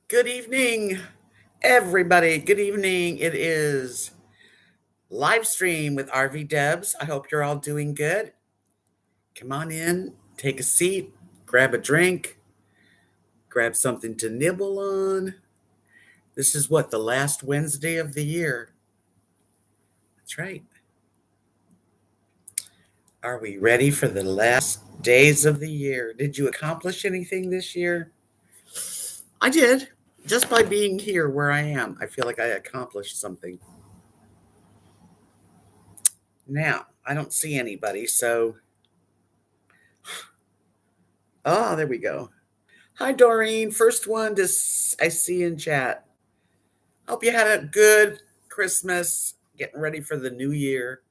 Good evening, everybody. Good evening. It is live stream with RVDebs. I hope you're all doing good. Come on in, take a seat, grab a drink, grab something to nibble on. This is what, the last Wednesday of the year. That's right. Are we ready for the last days of the year? Did you accomplish anything this year? I did. Just by being here where I am, I feel like I accomplished something. Now, I don't see anybody, so there we go. Hi, Doreen. First one I see in chat. Hope you had a good Christmas. Getting ready for the new year.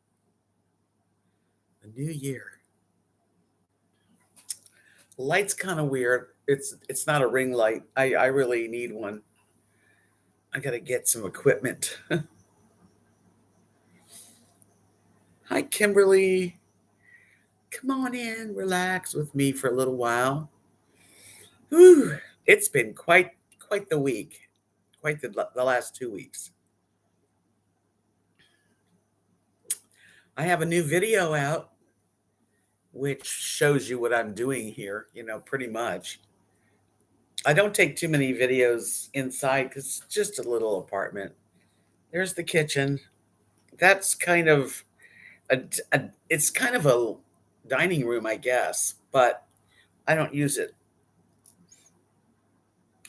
The new year. Light's kind of weird. It's not a ring light. I really need one. I gotta get some equipment. Hi, Kimberly. Come on in, relax with me for a little while. Whew, it's been quite the week, quite the last 2 weeks. I have a new video out, which shows you what I'm doing here, pretty much. I don't take too many videos inside because it's just a little apartment. There's the kitchen. That's kind of it's kind of a dining room, I guess, but I don't use it.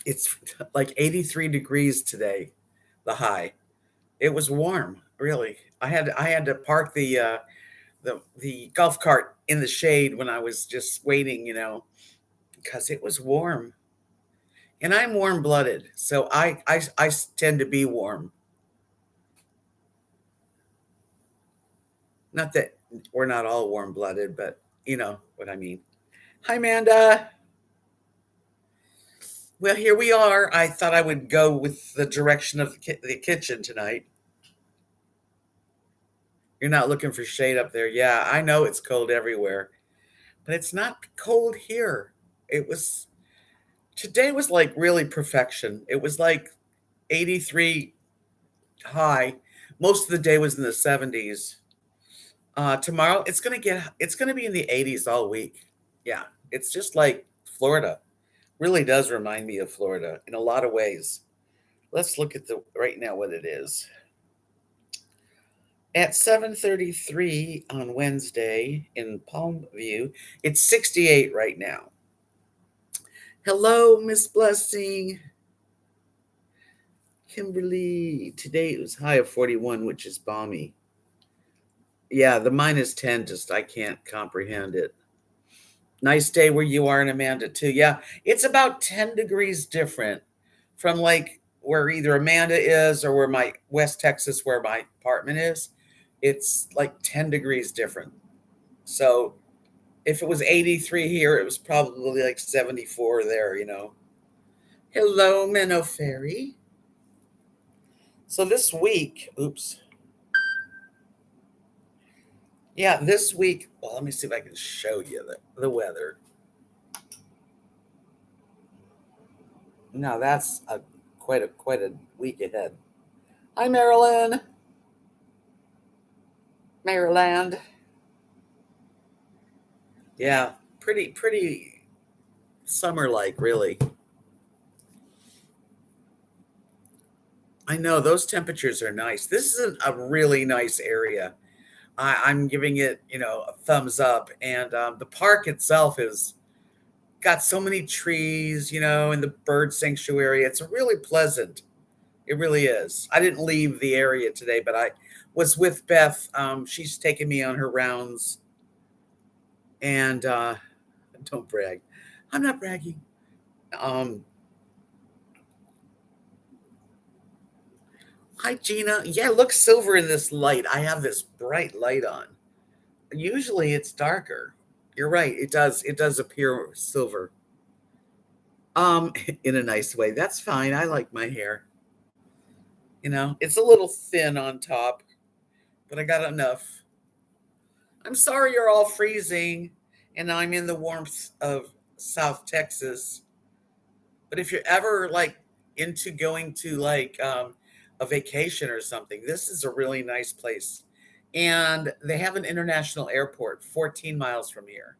It's like 83 degrees today, the high. It was warm, really. I had to park the golf cart in the shade when I was just waiting, because it was warm. And I'm warm blooded, so I tend to be warm. Not that we're not all warm blooded, but you know what I mean. Hi, Amanda. Well, here we are. I thought I would go with the direction of the kitchen tonight. You're not looking for shade up there. Yeah, I know it's cold everywhere, but it's not cold here. It was Today was like really perfection. It was like 83 high. Most of the day was in the 70s. Tomorrow it's gonna be in the 80s all week. Yeah, it's just like Florida. Really does remind me of Florida in a lot of ways. Let's look at the right now what it is. At 7:33 on Wednesday in Palmview, it's 68 right now. Hello, Miss Blessing. Kimberly, today it was high of 41, which is balmy. Yeah, the -10, just I can't comprehend it. Nice day where you are in Amanda, too. Yeah, it's about 10 degrees different from like where either Amanda is or where my West Texas, where my apartment is. It's like 10 degrees different. So if it was 83 here, it was probably like 74 there. Hello, Minnow Fairy. So this week, oops. Yeah, this week, well, let me see if I can show you the weather. Now that's quite a week ahead. Hi, Marilyn. Maryland. Yeah, pretty summer like, really. I know those temperatures are nice. This is a really nice area. I'm giving it, a thumbs up. And the park itself is got so many trees, and the bird sanctuary. It's really pleasant. It really is. I didn't leave the area today, but I was with Beth. She's taking me on her rounds. And don't brag. I'm not bragging. Um, Hi, Gina. Yeah, it looks silver in this light. I have this bright light on. Usually it's darker. You're right. It does. It does appear silver. In a nice way. That's fine. I like my hair. It's a little thin on top, but I got enough. I'm sorry you're all freezing, and I'm in the warmth of South Texas. But if you're ever like into going to like a vacation or something, this is a really nice place. And they have an international airport 14 miles from here.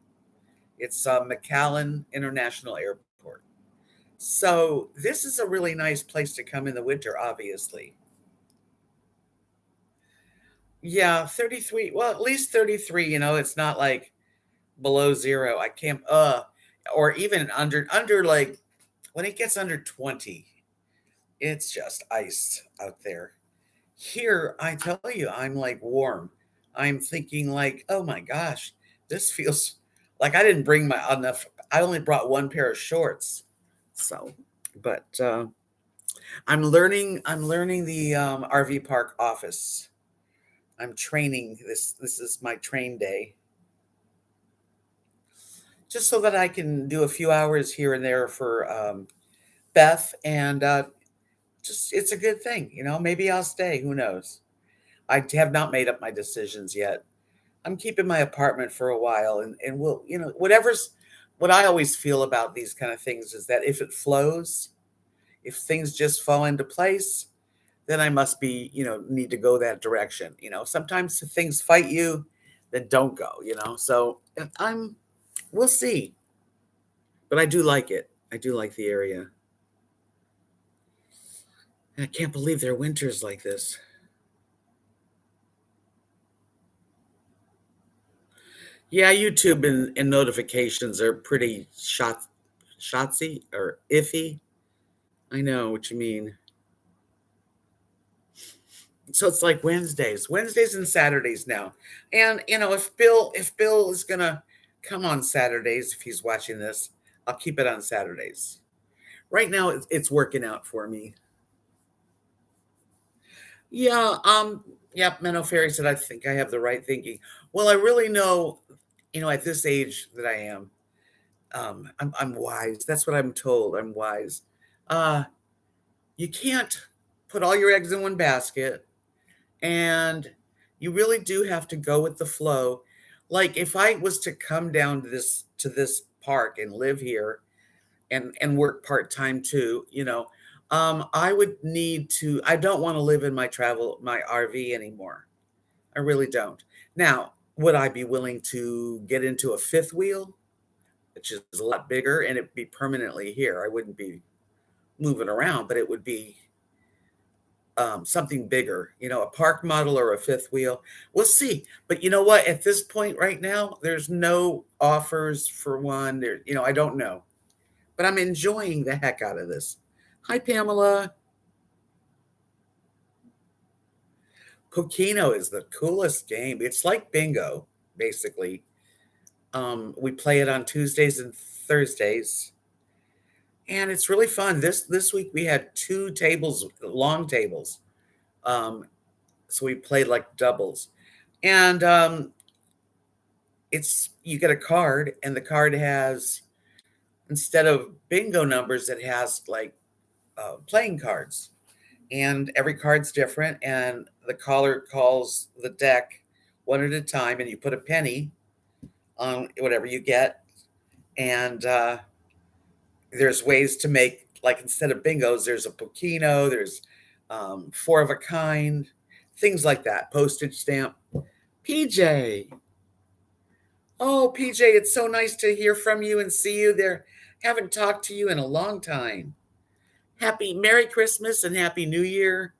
It's McAllen International Airport. So this is a really nice place to come in the winter, obviously. Yeah, 33. Well, at least 33, it's not like below zero. I can't or even under like when it gets under 20, it's just ice out there. Here, I tell you, I'm like warm. I'm thinking like, oh my gosh, this feels like I didn't bring my enough. I only brought one pair of shorts. So, but I'm learning the RV park office. I'm training this is my train day. Just so that I can do a few hours here and there for Beth and just it's a good thing, maybe I'll stay, who knows. I have not made up my decisions yet. I'm keeping my apartment for a while and we'll, whatever's what I always feel about these kind of things is that if it flows, if things just fall into place, then I must be, need to go that direction. Sometimes if things fight you, then don't go. So we'll see. But I do like it. I do like the area. And I can't believe there are winters like this. Yeah, YouTube and notifications are pretty shotsy or iffy. I know what you mean. So it's like Wednesdays and Saturdays now. And if Bill is gonna come on Saturdays, if he's watching this, I'll keep it on Saturdays. Right now, it's working out for me. Yeah, yep, Menno Ferry said I think I have the right thinking. Well, I really know, at this age that I am, I'm wise. That's what I'm told. I'm wise. Uh, you can't put all your eggs in one basket, and you really do have to go with the flow. Like if I was to come down to this park and live here and work part-time too, I would need to I don't want to live in my RV anymore. I really don't. Now, would I be willing to get into a fifth wheel, which is a lot bigger and it'd be permanently here? I wouldn't be moving around, but it would be something bigger, a park model or a fifth wheel. We'll see. But you know what? At this point right now, there's no offers for one. I don't know. But I'm enjoying the heck out of this. Hi, Pamela. Coquino is the coolest game. It's like bingo, basically. We play it on Tuesdays and Thursdays, and it's really fun. This week we had two tables, long tables. Um, so we played like doubles, and it's you get a card, and the card has instead of bingo numbers, it has like playing cards, and every card's different, and the caller calls the deck one at a time, and you put a penny on whatever you get, and there's ways to make like instead of bingos, there's a Pokino, there's four of a kind, things like that, postage stamp. PJ, oh PJ, it's so nice to hear from you and see you there. Haven't talked to you in a long time. Happy Merry Christmas and Happy New Year.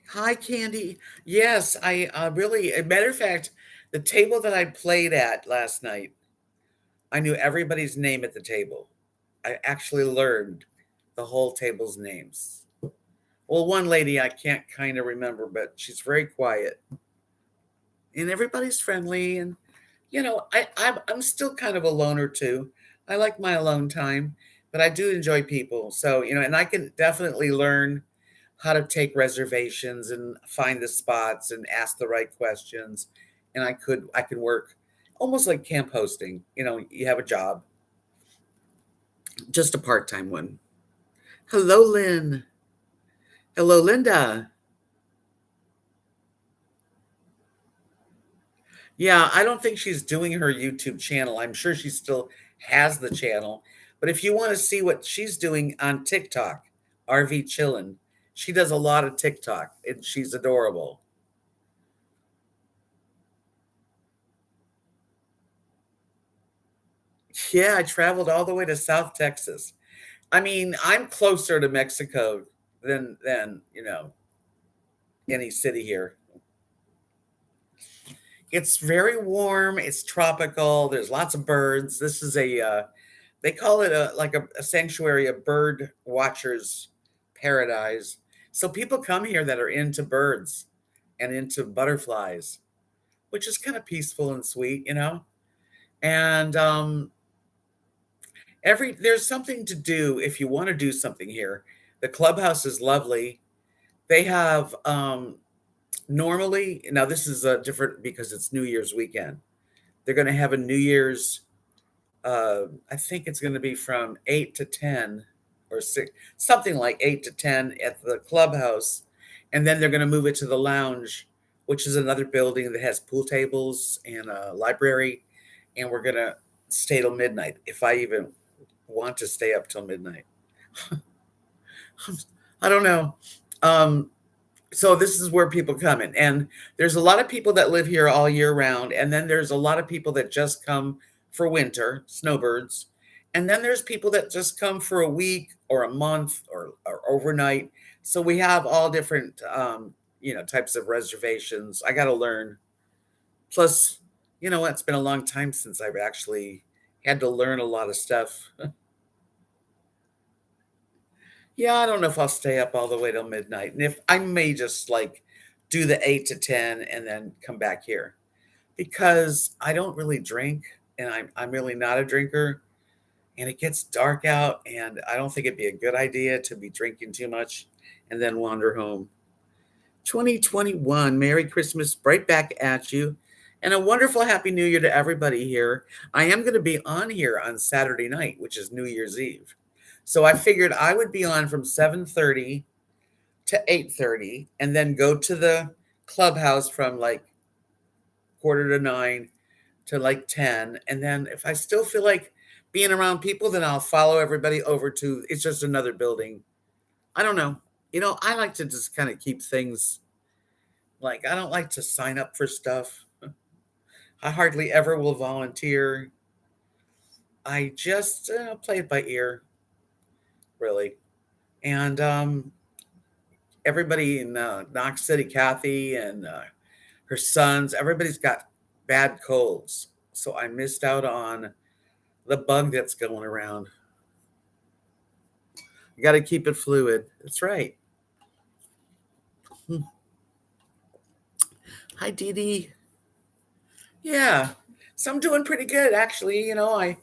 Hi, Candy. Yes, I really, a matter of fact, the table that I played at last night, I knew everybody's name at the table. I actually learned the whole table's names. Well, one lady I can't kind of remember, but she's very quiet. And everybody's friendly. And, I'm still kind of a loner too. I like my alone time, but I do enjoy people. So, and I can definitely learn how to take reservations and find the spots and ask the right questions. And I could work almost like camp hosting. You have a job, just a part-time one. Hello, Lynn. Hello, Linda. Yeah, I don't think she's doing her YouTube channel. I'm sure she still has the channel. But if you want to see what she's doing on TikTok, RV Chillin', she does a lot of TikTok and she's adorable. Yeah, I traveled all the way to South Texas. I mean, I'm closer to Mexico than any city here. It's very warm, it's tropical, there's lots of birds. This is they call it a sanctuary, a bird watchers paradise. So people come here that are into birds and into butterflies, which is kind of peaceful and sweet. And there's something to do if you want to do something here. The clubhouse is lovely. They have normally, now this is different because it's New Year's weekend. They're going to have a New Year's I think it's going to be from 8 to 10 or 6, something like 8 to 10 at the clubhouse. And then they're going to move it to the lounge, which is another building that has pool tables and a library. And we're going to stay till midnight if I even want to stay up till midnight. I don't know. Um, so this is where people come in, and there's a lot of people that live here all year round, and then there's a lot of people that just come for winter, snowbirds, and then there's people that just come for a week or a month or overnight. So we have all different types of reservations. I got to learn. Plus, it's been a long time since I've actually had to learn a lot of stuff. Yeah, I don't know if I'll stay up all the way till midnight. And if I may just like do the 8 to 10 and then come back here because I don't really drink and I'm really not a drinker and it gets dark out and I don't think it'd be a good idea to be drinking too much and then wander home. 2021, Merry Christmas right back at you. And a wonderful Happy New Year to everybody here. I am going to be on here on Saturday night, which is New Year's Eve. So I figured I would be on from 7:30 to 8:30 and then go to the clubhouse from like quarter to 9 to like 10. And then if I still feel like being around people, then I'll follow everybody over to it's just another building. I don't know. I like to just kind of keep things like I don't like to sign up for stuff. I hardly ever will volunteer. I just play it by ear, really. And everybody in Knox City, Kathy and her sons, everybody's got bad colds. So I missed out on the bug that's going around. You got to keep it fluid. That's right. Hmm. Hi, Dee Dee. Yeah. So I'm doing pretty good, actually. I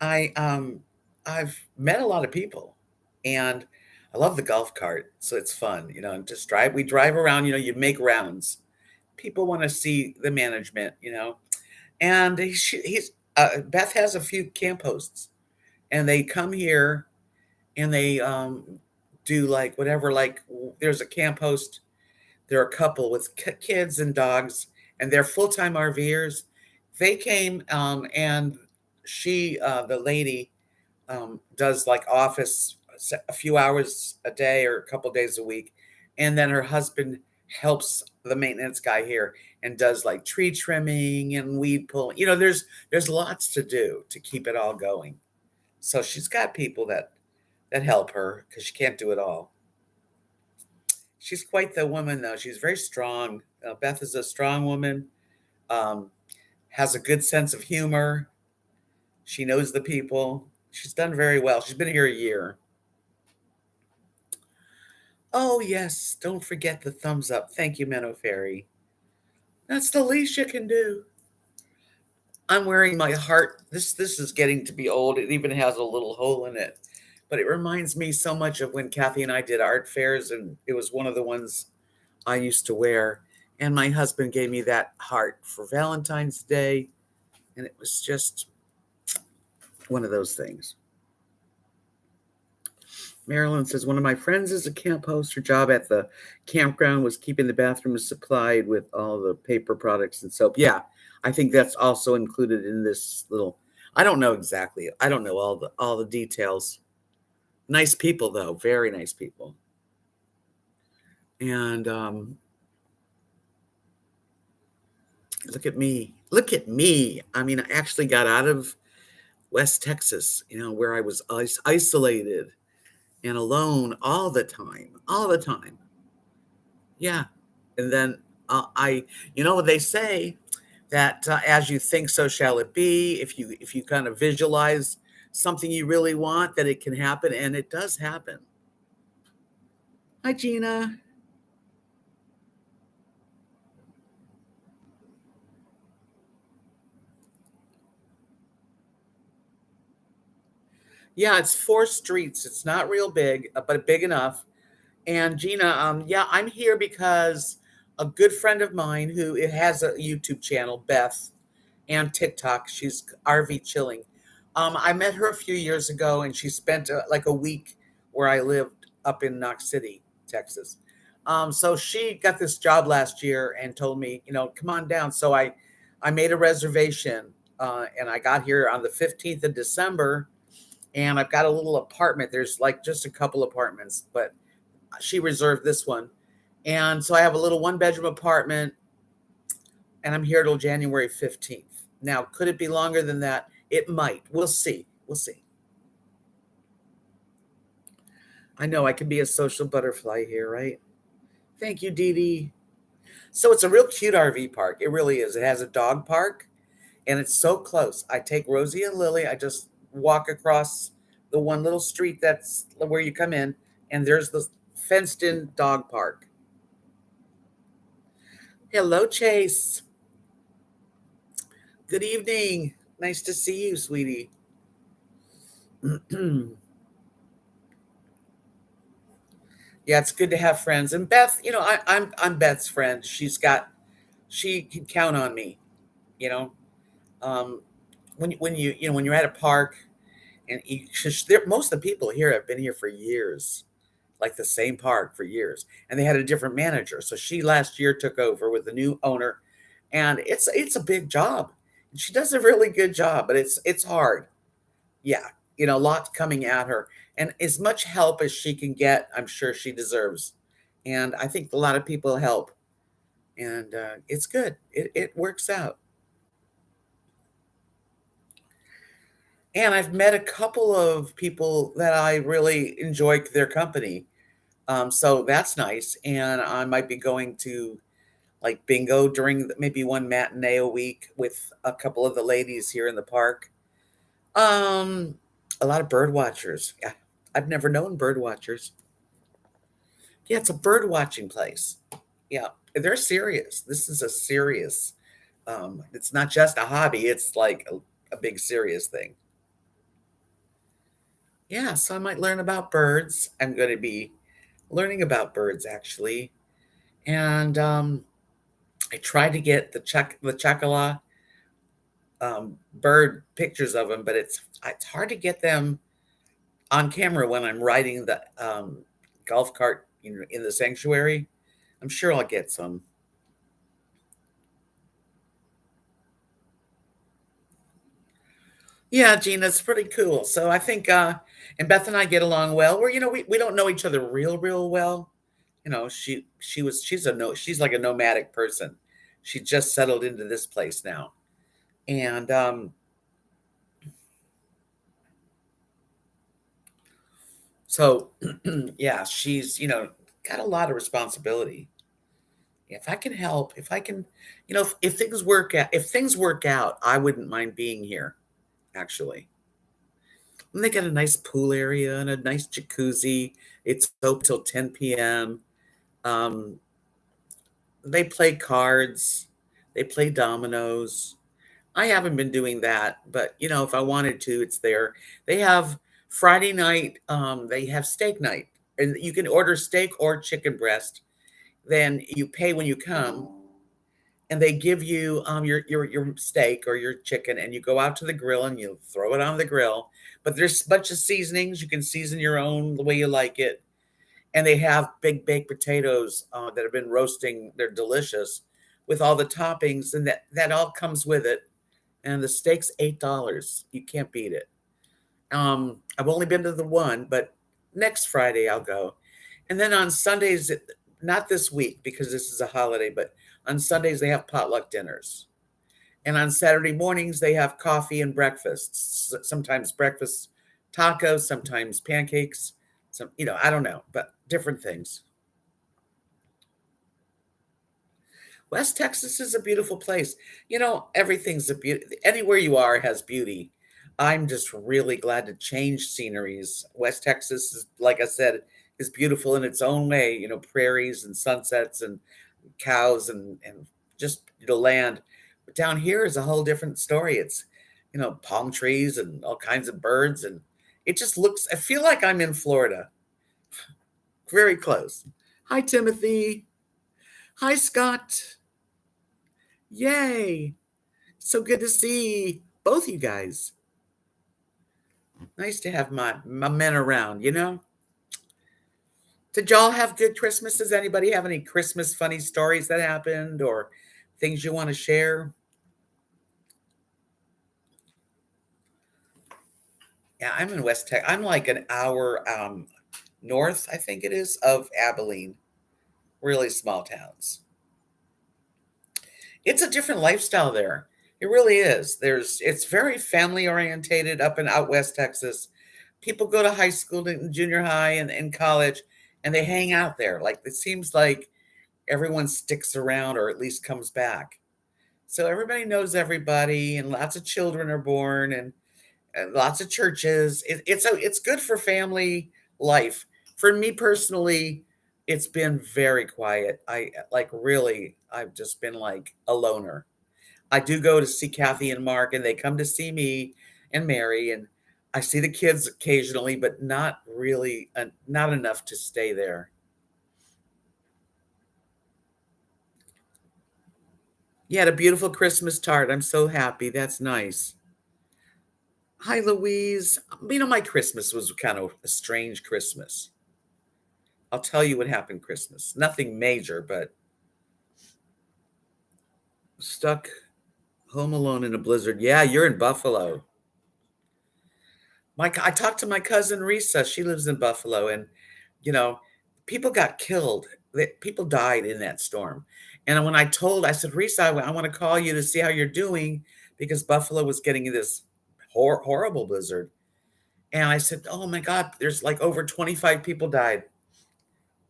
I've met a lot of people, and I love the golf cart, so it's fun. And just drive. We drive around. You make rounds. People want to see the management. And he's Beth has a few camp hosts, and they come here and they do like whatever. Like there's a camp host. They're a couple with kids and dogs, and they're full time RVers. They came and the lady, does like office a few hours a day or a couple days a week, and then her husband helps the maintenance guy here and does like tree trimming and weed pulling. There's lots to do to keep it all going. So she's got people that help her because she can't do it all. She's quite the woman, though. She's very strong. Beth is a strong woman, um, has a good sense of humor. She knows the people. She's done very well. She's been here a year. Oh, yes. Don't forget the thumbs up. Thank you, Menno Fairy. That's the least you can do. I'm wearing my heart. This is getting to be old. It even has a little hole in it. But it reminds me so much of when Kathy and I did art fairs, and it was one of the ones I used to wear. And my husband gave me that heart for Valentine's Day. And it was just one of those things. Marilyn says, one of my friends is a camp host. Her job at the campground was keeping the bathrooms supplied with all the paper products and soap. Yeah, I think that's also included in this little. I don't know exactly. I don't know all the details. Nice people though, very nice people. And look at me. Look at me. I mean, I actually got out of West Texas, where I was isolated and alone all the time, all the time. Yeah. And then what they say that as you think, so shall it be. If you kind of visualize something you really want, that it can happen, and it does happen. Hi, Gina. Yeah, it's 4 streets. It's not real big, but big enough. And Gina, yeah, I'm here because a good friend of mine who it has a YouTube channel, Beth, and TikTok. She's RV chilling. I met her a few years ago, and she spent like a week where I lived up in Knox City, Texas. So she got this job last year and told me, come on down. So I made a reservation, and I got here on the 15th of December, and I've got a little apartment. There's like just a couple apartments, but she reserved this one. And so I have a little 1 bedroom apartment, and I'm here till January 15th. Now, could it be longer than that? It might. We'll see. We'll see. I know I can be a social butterfly here, right? Thank you, Dee Dee. So it's a real cute RV park. It really is. It has a dog park, and it's so close. I take Rosie and Lily. I just walk across the one little street that's where you come in, and there's the fenced in dog park. Hello, Chase. Good evening. Nice to see you, sweetie. Yeah, it's good to have friends. And Beth, I'm Beth's friend. She can count on me. You know, um, when you're at a park, and most of the people here have been here for years, like the same park for years, and they had a different manager. So she last year took over with the new owner, and it's a big job. She does a really good job, but it's hard. Yeah, lots coming at her, and as much help as she can get, I'm sure she deserves. And I think a lot of people help, and it's good. It works out. And I've met a couple of people that I really enjoy their company. So that's nice. And I might be going to like bingo during maybe one matinee a week with a couple of the ladies here in the park. Um, a lot of bird watchers. Yeah, I've never known bird watchers. Yeah, it's a bird watching place. Yeah, they're serious. This is a serious. It's not just a hobby. It's like a big serious thing. Yeah, so I might learn about birds. I'm going to be learning about birds actually, and I tried to get the chacala bird pictures of them, but it's hard to get them on camera when I'm riding the golf cart, in the sanctuary. I'm sure I'll get some. Yeah, Gina, it's pretty cool. So I think, and Beth and I get along well. We don't know each other real well. She's like a nomadic person. She just settled into this place now, and so yeah, she's got a lot of responsibility. If I can help, if I can, if things work out, I wouldn't mind being here. Actually, and they got a nice pool area and a nice jacuzzi. It's open till 10 p.m. Um, they play cards, they play dominoes. I haven't been doing that, but if I wanted to, it's there. They have Friday night, they have steak night, and you can order steak or chicken breast. Then you pay when you come, and they give you your steak or your chicken, and you go out to the grill and you throw it on the grill. But there's a bunch of seasonings. You can season your own the way you like it. And they have big baked potatoes that have been roasting. They're delicious with all the toppings, and that all comes with it. And the steak's $8. You can't beat it. I've only been to the one, but next Friday I'll go. And then on Sundays, not this week because this is a holiday, but on Sundays they have potluck dinners. And on Saturday mornings they have coffee and breakfasts. Sometimes breakfast tacos, sometimes pancakes, some, I don't know, but different things. West Texas is a beautiful place. Everything's a beauty. Anywhere you are has beauty. I'm just really glad to change sceneries. West Texas is, like I said, is beautiful in its own way. Prairies and sunsets and cows and just the land. But down here is a whole different story. It's palm trees and all kinds of birds, and it just looks. I feel like I'm in Florida. Very close. Hi, Timothy. Hi, Scott. Yay. So good to see both you guys. Nice to have my men around. Did y'all have good Christmases? Anybody have any Christmas funny stories that happened or things you want to share? Yeah, I'm in West Texas. I'm like an hour north, I think it is, of Abilene. Really small towns. It's a different lifestyle there. It really is. It's very family orientated up in out West Texas. People go to high school and junior high and college and they hang out there. Like it seems like everyone sticks around or at least comes back. So everybody knows everybody and lots of children are born and lots of churches. It's good for family life. For me personally, it's been very quiet. I like really I've just been like a loner. I do go to see Kathy and Mark, and they come to see me and Mary, and I see the kids occasionally, but not really, not enough to stay there. You had a beautiful Christmas tart. I'm so happy. That's nice. Hi, Louise. My Christmas was kind of a strange Christmas. I'll tell you what happened Christmas. Nothing major, but stuck home alone in a blizzard. Yeah, you're in Buffalo. I talked to my cousin Risa. She lives in Buffalo, and you know, people got killed. People died in that storm. And when I said, Risa, I want to call you to see how you're doing because Buffalo was getting this horrible blizzard. And I said, oh my God, there's like over 25 people died.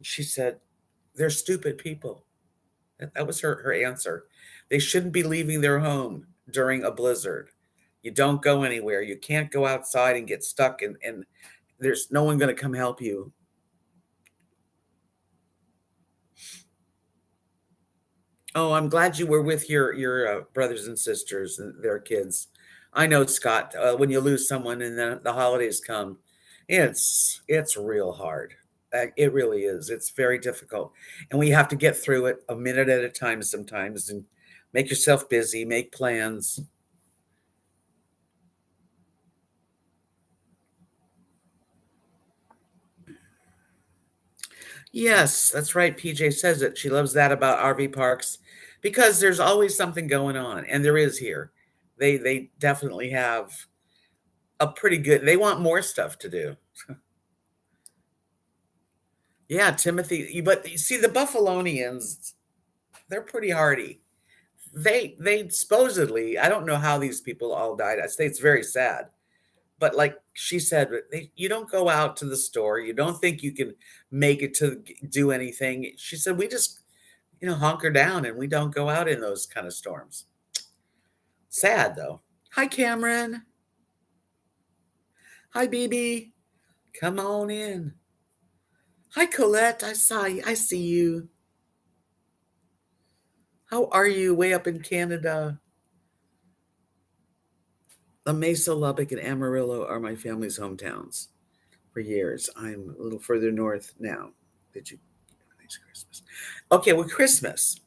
She said, they're stupid people. That was her answer. They shouldn't be leaving their home during a blizzard. You don't go anywhere. You can't go outside and get stuck, and there's no one going to come help you. Oh, I'm glad you were with your brothers and sisters and their kids. I know, Scott. When you lose someone and then the holidays come, it's real hard. It really is. It's very difficult, and we have to get through it a minute at a time sometimes, and make yourself busy, make plans. Yes, that's right. PJ says it. She loves that about RV parks because there's always something going on, and there is here. They definitely have a pretty good. They want more stuff to do. Yeah, Timothy. But you see, the Buffalonians, they're pretty hardy. They supposedly, I don't know how these people all died. I say it's very sad. But like she said, you don't go out to the store. You don't think you can make it to do anything. She said, we just, hunker down and we don't go out in those kind of storms. Sad though. Hi, Cameron. Hi, BB. Come on in. Hi, Colette. I saw you. I see you. How are you way up in Canada? La Mesa, Lubbock, and Amarillo are my family's hometowns for years. I'm a little further north now. Did you? Thanks, Christmas. Okay, well, Christmas.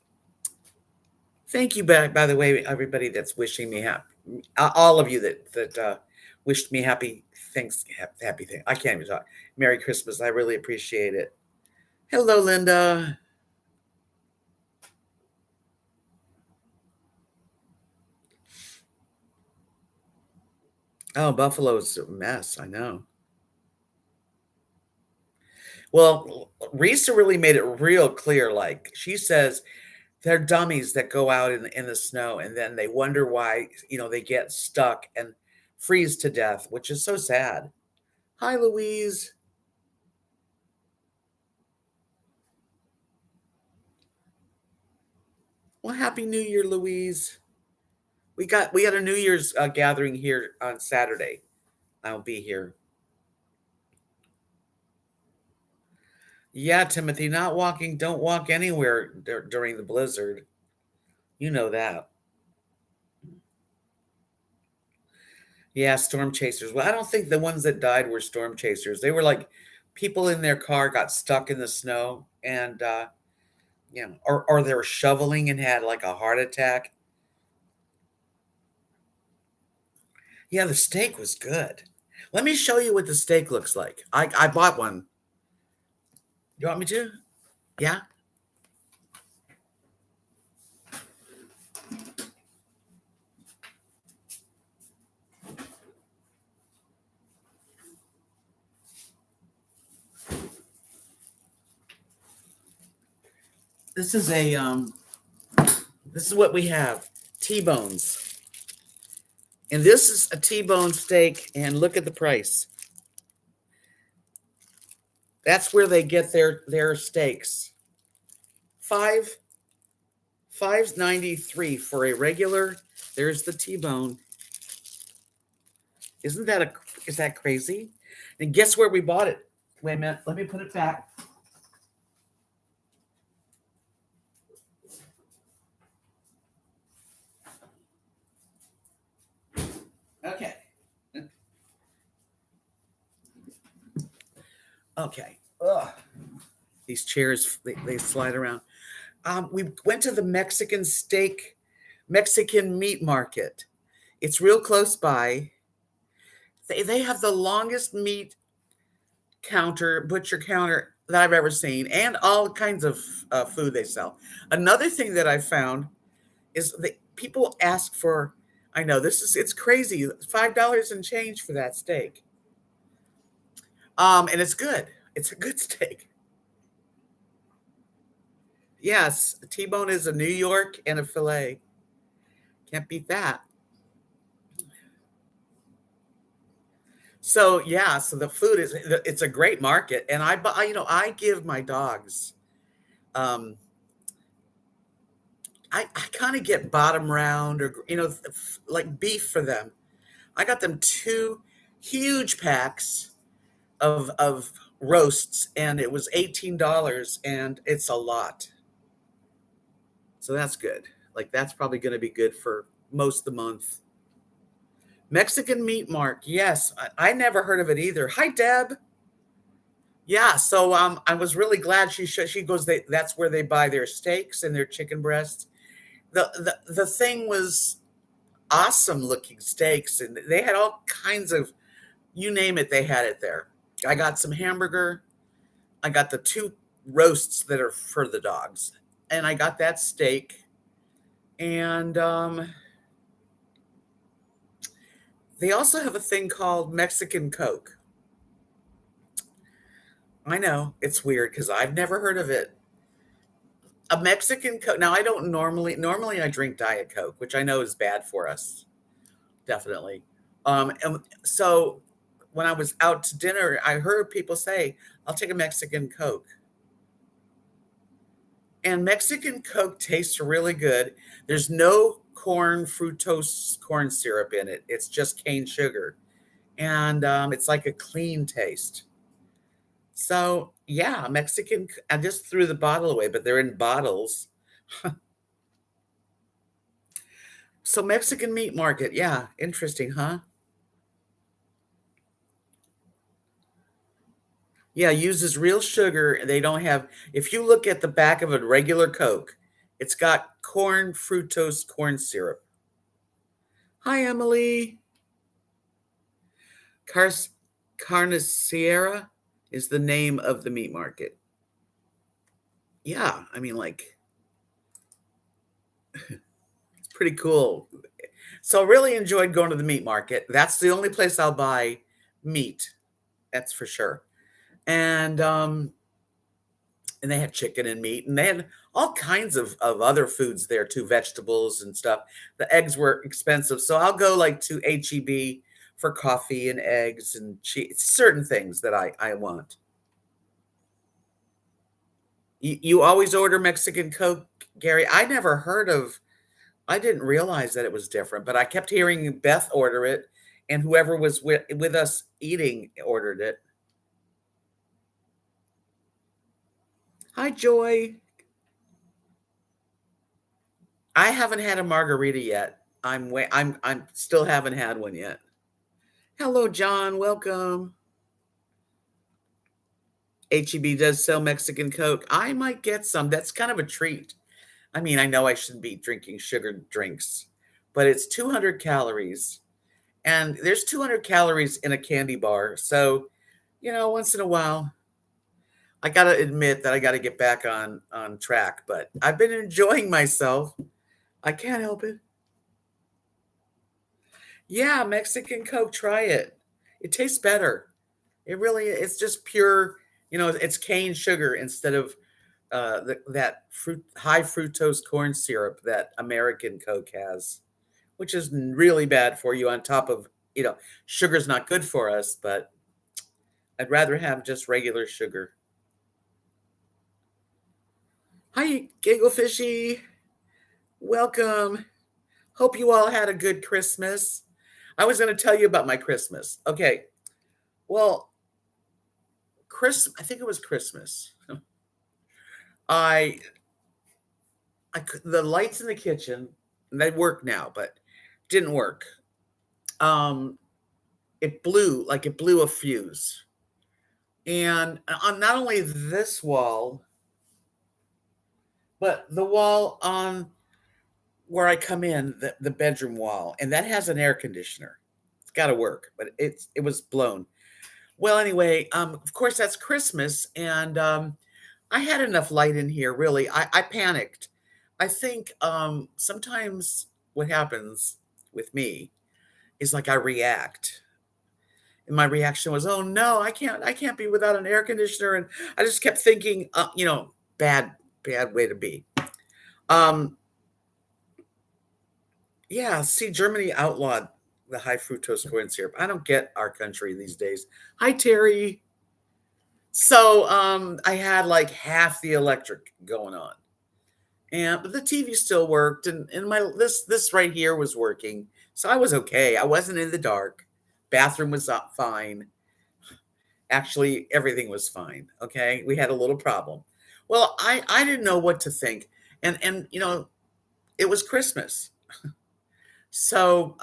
Thank you, by the way, everybody that's wishing me happy. All of you that wished me happy thanks, happy thing. I can't even talk. Merry Christmas. I really appreciate it. Hello, Linda. Oh, Buffalo's a mess. I know. Well, Risa really made it real clear. Like she says, they're dummies that go out in the snow and then they wonder why, they get stuck and freeze to death, which is so sad. Hi, Louise. Well, happy New Year, Louise. We had a New Year's gathering here on Saturday. I'll be here. Yeah, Timothy, not walking. Don't walk anywhere during the blizzard. You know that. Yeah, storm chasers. Well, I don't think the ones that died were storm chasers. They were like people in their car got stuck in the snow and or they were shoveling and had like a heart attack. Yeah, the steak was good. Let me show you what the steak looks like. I bought one. You want me to? Yeah. This is a this is what we have. T-bones. And this is a T-bone steak and look at the price. That's where they get their steaks. Five 5.93 for a regular. There's the T-bone. Is that crazy? And guess where we bought it? Wait a minute, let me put it back. Okay. Okay. Ugh. These chairs, they slide around. We went to the Mexican meat market. It's real close by. They have the longest meat butcher counter that I've ever seen, and all kinds of food they sell. Another thing that I found is that people ask for, I know it's crazy, $5 and change for that steak. And it's good. It's a good steak. Yes, a T-bone is a New York and a filet. Can't beat that. So yeah, so the food it's a great market, and I give my dogs. Um, I kind of get bottom round or like beef for them. I got them two huge packs of roasts, and it was $18, and it's a lot. So that's good. Like that's probably going to be good for most of the month. Mexican meat mark. Yes, I never heard of it either. Hi, Deb. Yeah, so I was really glad she goes. That's where they buy their steaks and their chicken breasts. The thing was awesome looking steaks, and they had all kinds of, you name it, they had it there. I got some hamburger. I got the two roasts that are for the dogs, and I got that steak. And they also have a thing called Mexican Coke. I know it's weird because I've never heard of it. A Mexican Coke. Now I don't normally I drink Diet Coke, which I know is bad for us, definitely. And so when I was out to dinner, I heard people say, "I'll take a Mexican Coke." And Mexican Coke tastes really good. There's no fructose corn syrup in it. It's just cane sugar, and it's like a clean taste. So yeah, Mexican. I just threw the bottle away, but they're in bottles. So Mexican meat market, yeah, interesting, huh? Yeah, uses real sugar. They don't have. If you look at the back of a regular Coke, it's got fructose corn syrup. Hi, Emily. Carniceria is the name of the meat market. Yeah, I mean, like, it's pretty cool. So I really enjoyed going to the meat market. That's the only place I'll buy meat. That's for sure. And they had chicken and meat, and they had all kinds of other foods there too, vegetables and stuff. The eggs were expensive, so I'll go like to HEB for coffee and eggs and cheese, certain things that I want. You always order Mexican Coke, Gary? I didn't realize that it was different, but I kept hearing Beth order it, and whoever was with us eating ordered it. Hi, Joy. I haven't had a margarita yet. I'm still haven't had one yet. Hello, John. Welcome. HEB does sell Mexican Coke. I might get some. That's kind of a treat. I mean, I know I shouldn't be drinking sugared drinks, but it's 200 calories. And there's 200 calories in a candy bar. So, once in a while, I got to admit that I got to get back on track, but I've been enjoying myself. I can't help it. Yeah, Mexican Coke, try it. It tastes better. It's just pure, it's cane sugar instead of that high fructose corn syrup that American Coke has, which is really bad for you on top of, sugar's not good for us, but I'd rather have just regular sugar. Hi, Giggle Fishy. Welcome. Hope you all had a good Christmas. I was going to tell you about my Christmas. Okay. Well, I think it was Christmas. I the lights in the kitchen, they work now, but didn't work. Um, it blew a fuse. And on not only this wall, but the wall on where I come in, the bedroom wall, and that has an air conditioner. It's got to work, but it was blown. Well, anyway, of course that's Christmas, and I had enough light in here. Really, I panicked. I think sometimes what happens with me is like I react, and my reaction was, "Oh no, I can't be without an air conditioner," and I just kept thinking, bad way to be. Um, yeah, see, Germany outlawed the high fructose corn syrup. I don't get our country these days. Hi, Terry. So I had like half the electric going on. And but the TV still worked, and my this right here was working. So I was okay. I wasn't in the dark. Bathroom was up fine. Actually, everything was fine. Okay. We had a little problem. Well, I didn't know what to think. And it was Christmas. So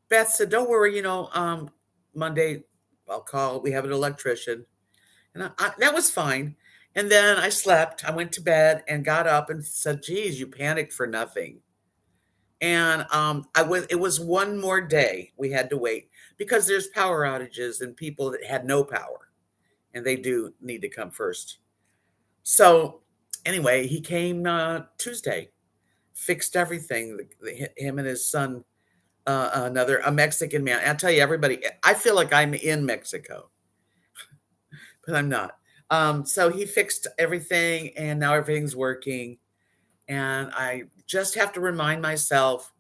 Beth said, "Don't worry, Monday I'll call. We have an electrician." And that was fine. And then I slept. I went to bed and got up and said, "Geez, you panicked for nothing." And it was one more day we had to wait because there's power outages and people that had no power, and they do need to come first. So anyway, he came Tuesday, fixed everything. Him and his son, a Mexican man. I'll tell you, everybody, I feel like I'm in Mexico, but I'm not. So he fixed everything, and now everything's working. And I just have to remind myself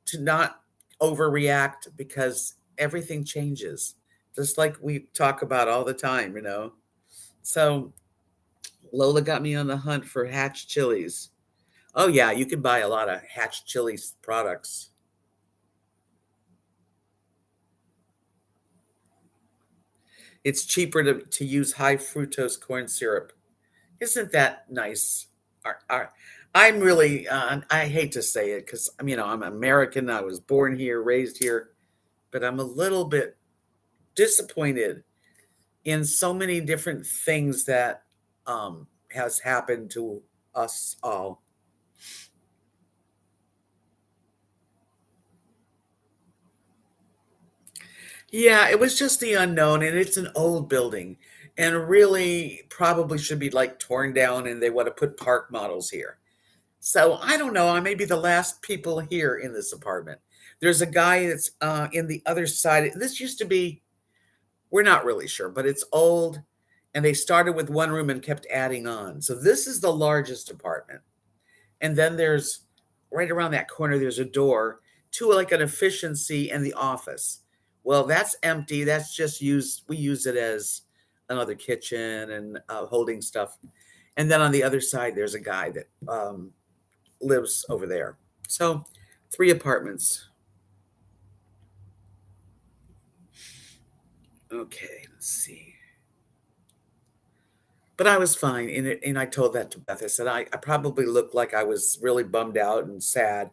to not overreact because everything changes, just like we talk about all the time. So Lola got me on the hunt for Hatch chilies. Oh yeah, you can buy a lot of Hatch chilies products. It's cheaper to use high fructose corn syrup. Isn't that nice? I'm really, I hate to say it because I'm American. I was born here, raised here, but I'm a little bit disappointed in so many different things that has happened to us all. Yeah, it was just the unknown, and it's an old building, and really probably should be like torn down, and they want to put park models here. So I don't know. I may be the last people here in this apartment. There's a guy that's in the other side. This used to be, we're not really sure, but it's old, and they started with one room and kept adding on. So this is the largest apartment. And then there's right around that corner, there's a door to like an efficiency and the office. Well, that's empty. That's just used, we use it as another kitchen and holding stuff. And then on the other side, there's a guy that lives over there. So three apartments. Okay, let's see. But I was fine. And I told that to Beth. I said, I probably looked like I was really bummed out and sad,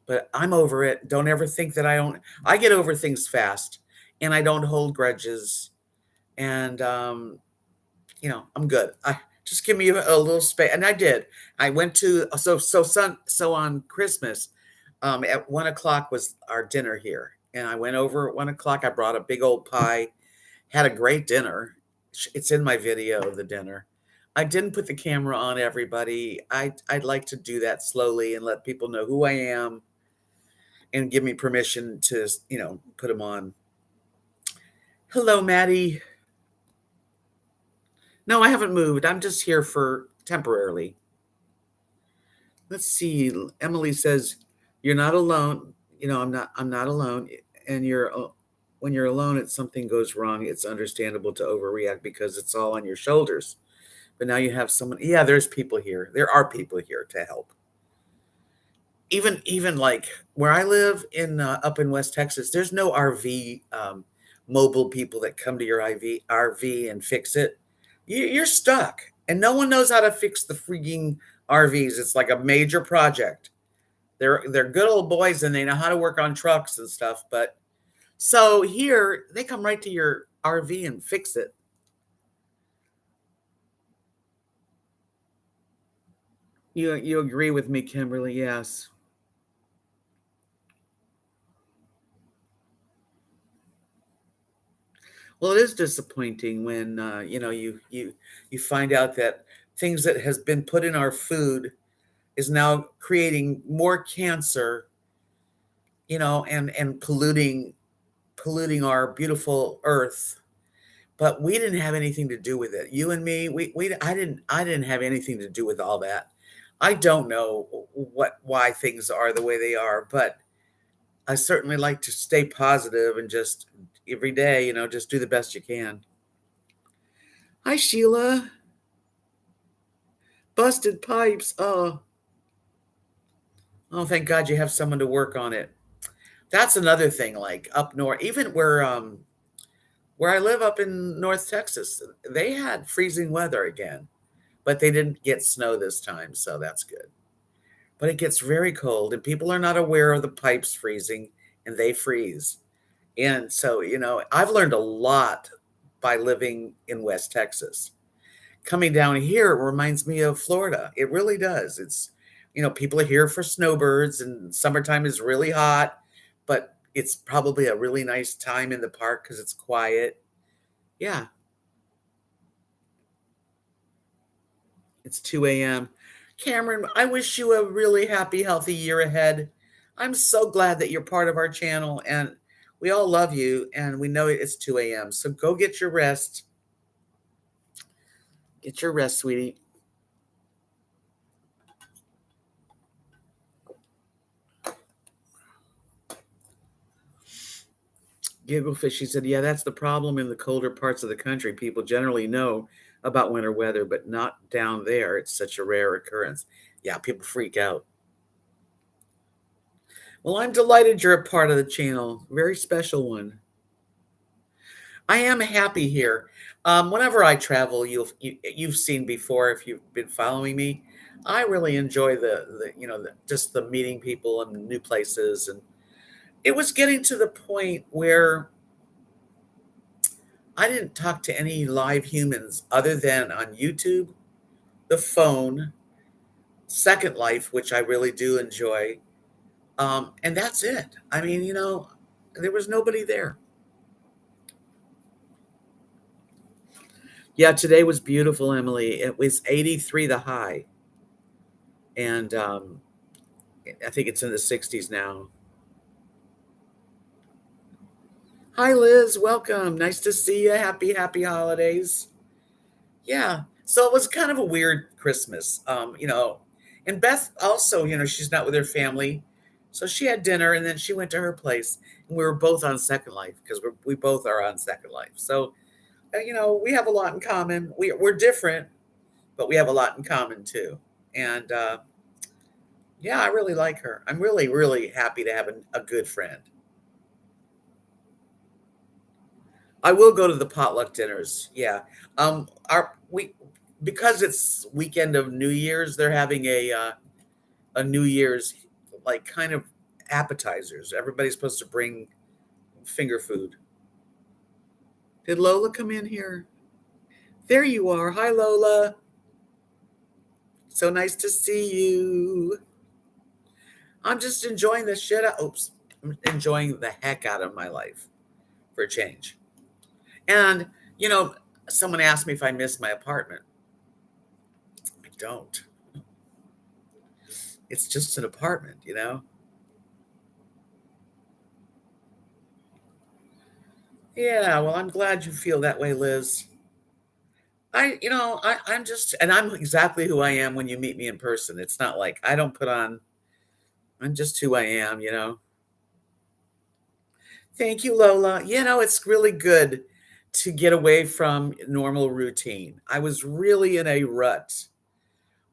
but I'm over it. Don't ever think that I don't. I get over things fast, and I don't hold grudges. And I'm good. I just give me a little space, and I did. I went to so on Christmas, at 1 o'clock was our dinner here, and I went over at 1 o'clock. I brought a big old pie, had a great dinner. It's in my video of the dinner. I didn't put the camera on everybody. I'd like to do that slowly and let people know who I am and give me permission to, put them on. Hello, Maddie. No, I haven't moved. I'm just here for temporarily. Let's see. Emily says, "You're not alone." I'm not alone. And when you're alone, it's something goes wrong. It's understandable to overreact because it's all on your shoulders. But now you have someone. Yeah, there's people here. There are people here to help. Even like where I live in up in West Texas, there's no RV mobile people that come to your RV and fix it. You're stuck, and no one knows how to fix the freaking RVs. It's like a major project. They're good old boys, and they know how to work on trucks and stuff. But so here they come right to your RV and fix it. You agree with me, Kimberly? Yes. Well, it is disappointing when you find out that things that has been put in our food is now creating more cancer, and polluting our beautiful earth. But we didn't have anything to do with it. You and me, we I didn't have anything to do with all that. I don't know why things are the way they are, but I certainly like to stay positive and just every day, just do the best you can. Hi, Sheila. Busted pipes. Oh, thank God you have someone to work on it. That's another thing, like up north, even where I live up in North Texas, they had freezing weather again, but they didn't get snow this time, so that's good. But it gets very cold, and people are not aware of the pipes freezing, and they freeze. And so, I've learned a lot by living in West Texas. Coming down here reminds me of Florida. It really does. People are here for snowbirds, and summertime is really hot, but it's probably a really nice time in the park because it's quiet. Yeah, it's 2 a.m. Cameron, I wish you a really happy, healthy year ahead. I'm so glad that you're part of our channel, and we all love you, and we know it's 2 a.m. So go get your rest. Get your rest, sweetie. Gigglefish, she said, yeah, that's the problem in the colder parts of the country. People generally know about winter weather, but not down there. It's such a rare occurrence. Yeah, people freak out. Well, I'm delighted you're a part of the channel. Very special one. I am happy here. Whenever I travel, you've seen before if you've been following me. I really enjoy just the meeting people and new places, and it was getting to the point where I didn't talk to any live humans other than on YouTube, the phone, Second Life, which I really do enjoy, and that's it. I mean, there was nobody there. Yeah, today was beautiful, Emily. It was 83 the high, and I think it's in the 60s now. Hi, Liz. Welcome. Nice to see you. Happy holidays. Yeah. So it was kind of a weird Christmas. And Beth also, she's not with her family. So she had dinner and then she went to her place and we were both on Second Life because we both are on Second Life. So, we have a lot in common. We're different, but we have a lot in common too. And yeah, I really like her. I'm really, really happy to have a good friend. I will go to the potluck dinners. Yeah. Our we because it's weekend of New Year's, they're having a New Year's like kind of appetizers. Everybody's supposed to bring finger food. Did Lola come in here? There you are. Hi, Lola. So nice to see you. I'm just enjoying the shit out. Oops. I'm enjoying the heck out of my life for a change. And, you know, someone asked me if I miss my apartment. I don't. It's just an apartment. Yeah, well, I'm glad you feel that way, Liz. I'm just, and I'm exactly who I am when you meet me in person. It's not like I don't put on, I'm just who I am. Thank you, Lola. It's really good to get away from normal routine. I was really in a rut.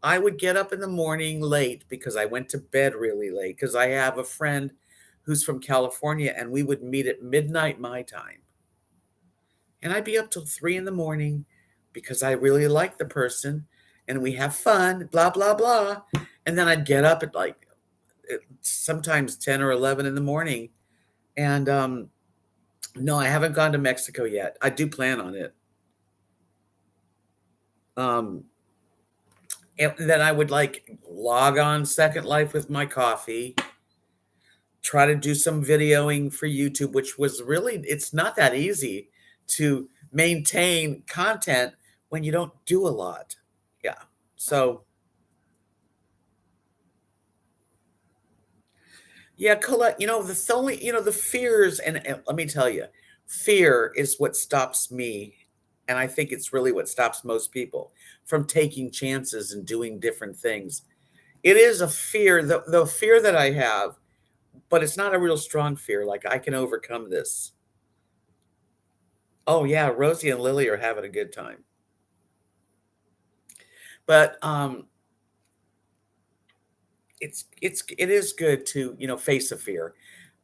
I would get up in the morning late because I went to bed really late because I have a friend who's from California and we would meet at midnight my time. And I'd be up till 3 in the morning because I really like the person and we have fun, blah, blah, blah. And then I'd get up at like sometimes 10 or 11 in the morning. And no, I haven't gone to Mexico yet. I do plan on it. Um, and then I would like log on Second Life with my coffee, try to do some videoing for YouTube, which was really, it's not that easy to maintain content when you don't do a lot. Yeah. So, yeah, Colette, the fears, and let me tell you, fear is what stops me. And I think it's really what stops most people from taking chances and doing different things. It is a fear, the fear that I have, but it's not a real strong fear. Like I can overcome this. Oh yeah, Rosie and Lily are having a good time. But it is good to, face a fear.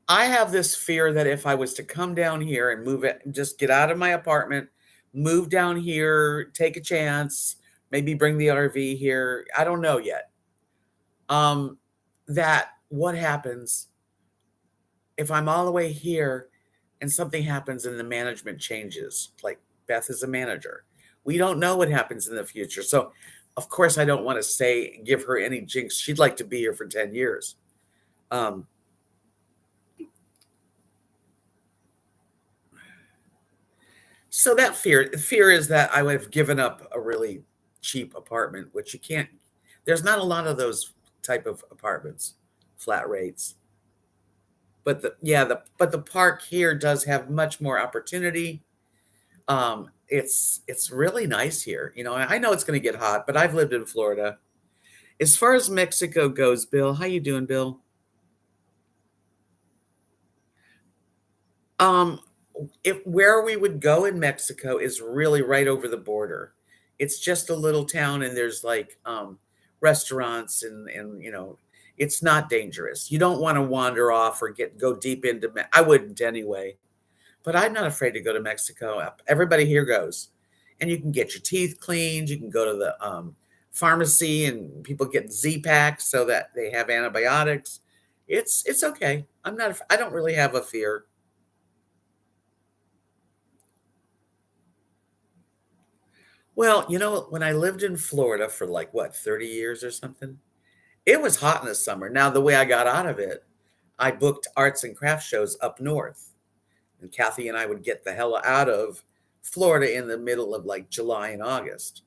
I have this fear that if I was to come down here and move it, just get out of my apartment, move down here, take a chance, maybe bring the RV here. I don't know yet. Um, that what happens if I'm all the way here and something happens and the management changes? Like Beth is a manager. We don't know what happens in the future. So, of course, I don't want to give her any jinx. She'd like to be here for 10 years. Um, So that fear is that I would have given up a really cheap apartment, which you can't. There's not a lot of those type of apartments, flat rates. But the park here does have much more opportunity. It's really nice here. I know it's going to get hot, but I've lived in Florida. As far as Mexico goes, Bill, how you doing, Bill? Um, if where we would go in Mexico is really right over the border. It's just a little town and there's like restaurants and it's not dangerous. You don't want to wander off or go deep into I wouldn't anyway. But I'm not afraid to go to Mexico. Everybody here goes. And you can get your teeth cleaned, you can go to the pharmacy and people get Z-packs so that they have antibiotics. It's okay. I don't really have a fear. Well, when I lived in Florida for like what, 30 years or something, it was hot in the summer. Now, the way I got out of it, I booked arts and craft shows up north. And Kathy and I would get the hell out of Florida in the middle of like July and August.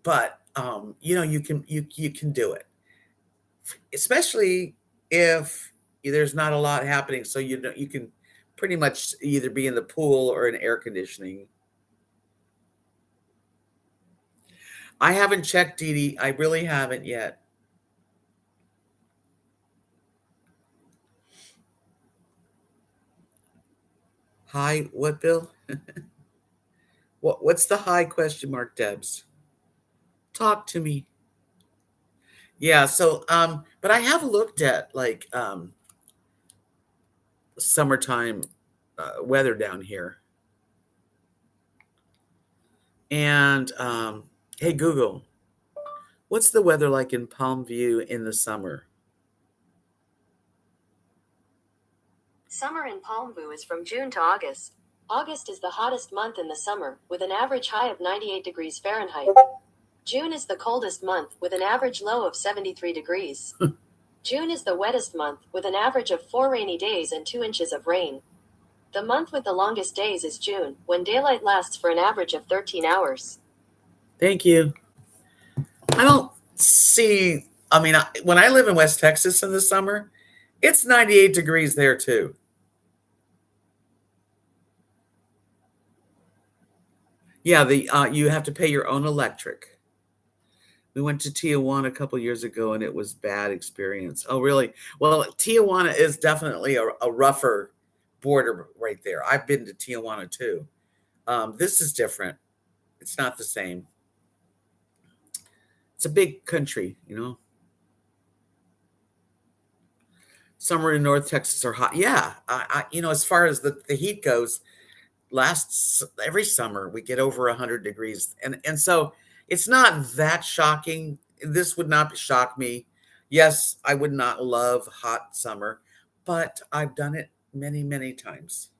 But you can do it, especially if there's not a lot happening. So you can pretty much either be in the pool or in air conditioning. I haven't checked, Dee Dee. I really haven't yet. Hi, what, Bill? What's the high question mark, Debs? Talk to me. Yeah, so but I have looked at like summertime weather down here. And hey Google, what's the weather like in Palm View in the summer? Summer in Palmview is from June to August. August is the hottest month in the summer, with an average high of 98 degrees Fahrenheit. June is the coldest month, with an average low of 73 degrees. June is the wettest month, with an average of 4 rainy days and 2 inches of rain. The month with the longest days is June, when daylight lasts for an average of 13 hours. Thank you. I don't see, I mean, when I live in West Texas in the summer, it's 98 degrees there too. Yeah, you have to pay your own electric. We went to Tijuana a couple years ago and it was bad experience. Oh, really? Well, Tijuana is definitely a rougher border right there. I've been to Tijuana too. This is different. It's not the same. It's a big country. Summer in North Texas are hot. Yeah, as far as the heat goes, every summer we get over 100 degrees, and so it's not that shocking. This would not shock me. Yes, I would not love hot summer, but I've done it many, many times.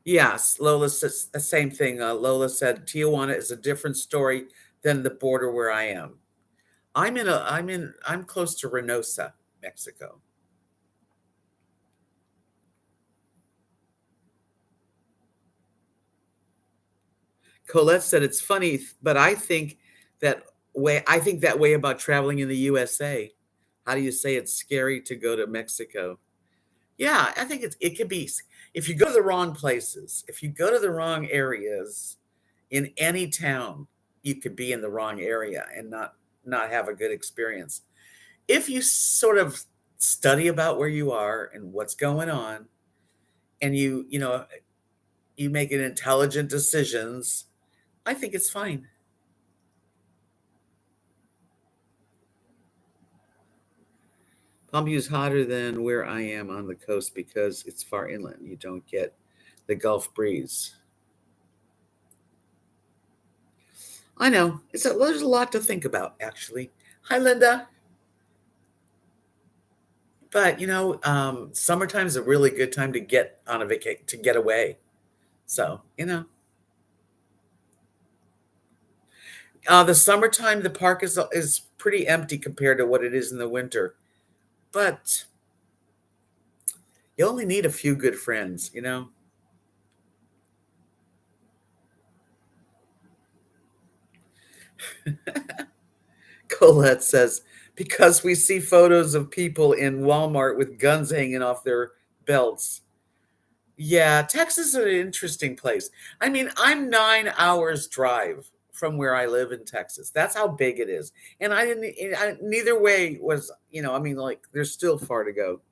Yes, Lola says the same thing. Lola said Tijuana is a different story than the border where I am. I'm close to Reynosa, Mexico. Colette said it's funny, but I think that way about traveling in the USA. How do you say it's scary to go to Mexico? Yeah, I think it could be if you go to the wrong places, if you go to the wrong areas in any town, you could be in the wrong area and not have a good experience. If you sort of study about where you are and what's going on, and you make an intelligent decisions, I think it's fine. Palm View is hotter than where I am on the coast because it's far inland. You don't get the Gulf breeze. I know. There's a lot to think about, actually. Hi, Linda. But summertime is a really good time to get on a vacation, to get away. So the summertime, the park is pretty empty compared to what it is in the winter. But you only need a few good friends. Colette says, because we see photos of people in Walmart with guns hanging off their belts. Yeah, Texas is an interesting place. I mean, I'm 9 hours drive from where I live in Texas. That's how big it is. And neither way I mean, like, there's still far to go.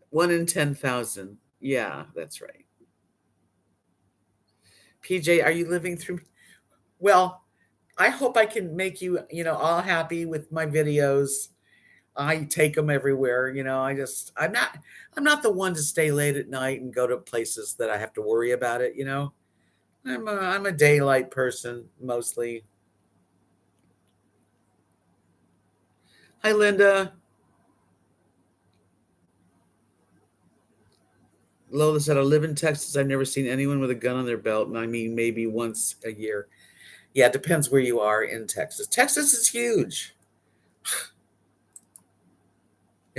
1 in 10,000. Yeah, that's right. PJ, are you living through? Well, I hope I can make all happy with my videos. I take them everywhere. I'm not the one to stay late at night and go to places that I have to worry about it. I'm a daylight person mostly. Hi, Linda. Lola said, I live in Texas. I've never seen anyone with a gun on their belt. And I mean, maybe once a year. Yeah, it depends where you are in Texas. Texas is huge.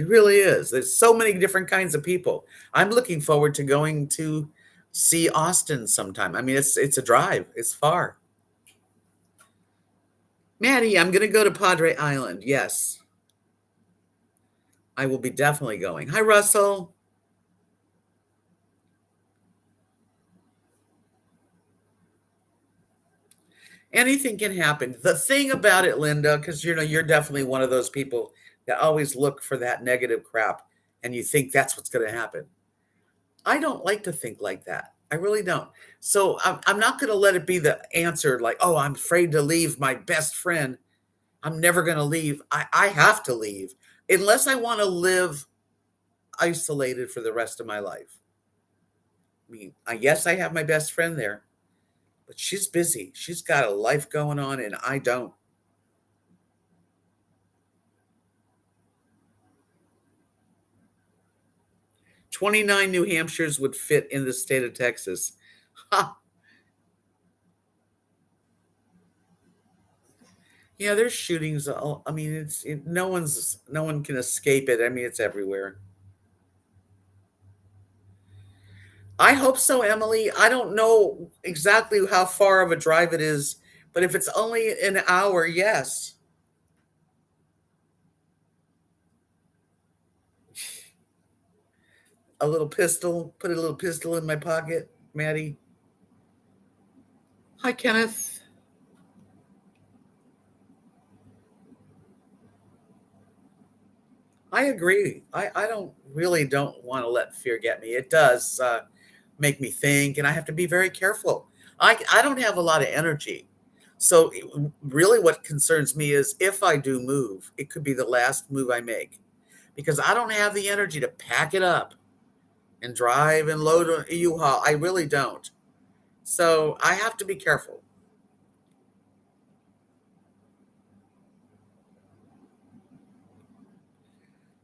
It really is. There's so many different kinds of people. I'm looking forward to going to see Austin sometime. I mean, it's a drive. It's far. Maddie, I'm going to go to Padre Island. Yes, I will be definitely going. Hi, Russell. Anything can happen. The thing about it, Linda, because you're definitely one of those people that always look for that negative crap and you think that's what's going to happen. I don't like to think like that. I really don't. So I'm not going to let it be the answer like, oh, I'm afraid to leave my best friend. I'm never going to leave. I have to leave unless I want to live isolated for the rest of my life. I mean, yes, I have my best friend there, but she's busy. She's got a life going on, and I don't. 29 New Hampshires would fit in the state of Texas. Ha. Yeah, there's shootings. I mean, no one can escape it. I mean, it's everywhere. I hope so, Emily. I don't know exactly how far of a drive it is, but if it's only an hour, yes. A little pistol, put a little pistol in my pocket, Maddie. Hi, Kenneth. I agree. I don't want to let fear get me. It does make me think, and I have to be very careful. I don't have a lot of energy. So, really, what concerns me is if I do move, it could be the last move I make because I don't have the energy to pack it up and drive and load a U-Haul. I really don't. So, I have to be careful.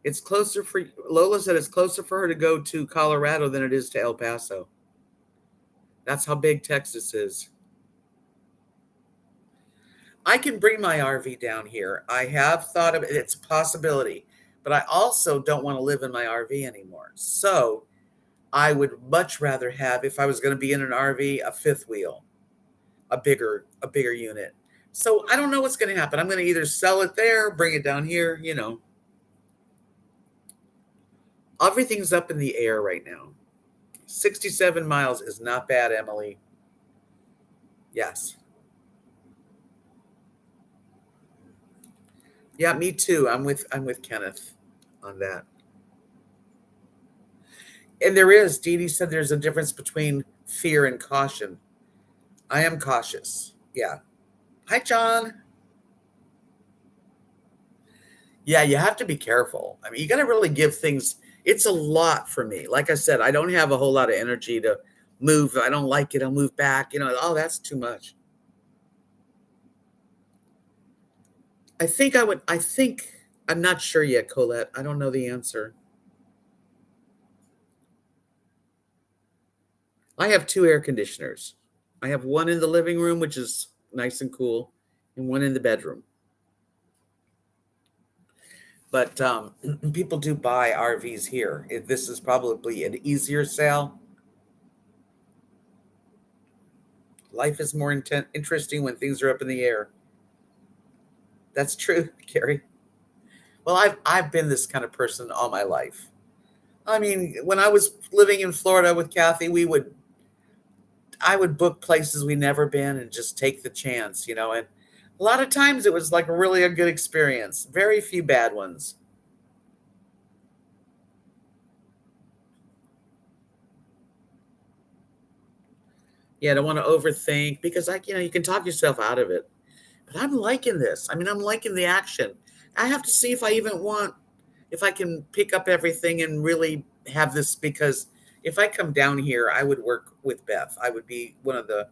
It's closer for Lola said it's closer for her to go to Colorado than it is to El Paso. That's how big Texas is. I can bring my RV down here. I have thought of it. It's a possibility, but I also don't want to live in my RV anymore. So I would much rather have, if I was going to be in an RV, a fifth wheel, a bigger unit. So I don't know what's going to happen. I'm going to either sell it there, bring it down here. Everything's up in the air right now. 67 miles is not bad, Emily. Yes. Yeah, me too. I'm with Kenneth on that. And there is, Dee Dee said there's a difference between fear and caution. I am cautious. Yeah. Hi, John. Yeah, you have to be careful. I mean, you got to really give things, it's a lot for me. Like I said, I don't have a whole lot of energy to move. If I don't like it, I'll move back. Oh, that's too much. I'm not sure yet, Colette. I don't know the answer. I have two air conditioners. I have one in the living room, which is nice and cool, and one in the bedroom. But people do buy RVs here. This is probably an easier sale. Life is more interesting when things are up in the air. That's true, Carrie. Well, I've been this kind of person all my life. I mean, when I was living in Florida with Kathy, I would book places we never been and just take the chance. And a lot of times it was like really a good experience. Very few bad ones. Yeah, I don't want to overthink because you can talk yourself out of it. But I'm liking this. I mean, I'm liking the action. I have to see if I can pick up everything and really have this because if I come down here, I would work with Beth. I would be one of the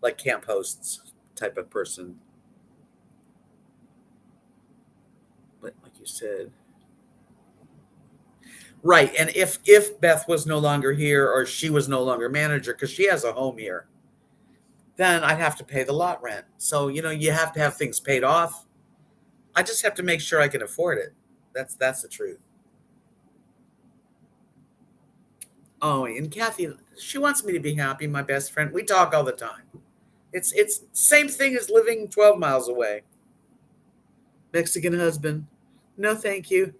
like camp hosts type of person. But like you said, right. And if Beth was no longer here or she was no longer manager because she has a home here, then I'd have to pay the lot rent. So you have to have things paid off. I just have to make sure I can afford it. That's the truth. Oh, and Kathy, she wants me to be happy, my best friend. We talk all the time. It's same thing as living 12 miles away. Mexican husband. No, thank you.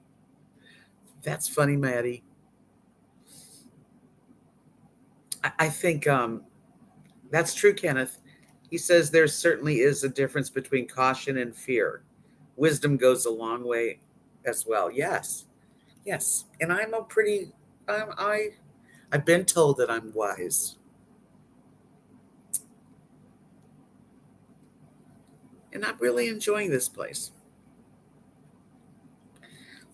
That's funny, Maddie. I think that's true, Kenneth. He says there certainly is a difference between caution and fear. Wisdom goes a long way as well. Yes, yes. And I'm a pretty, I've been told that I'm wise, and I'm really enjoying this place.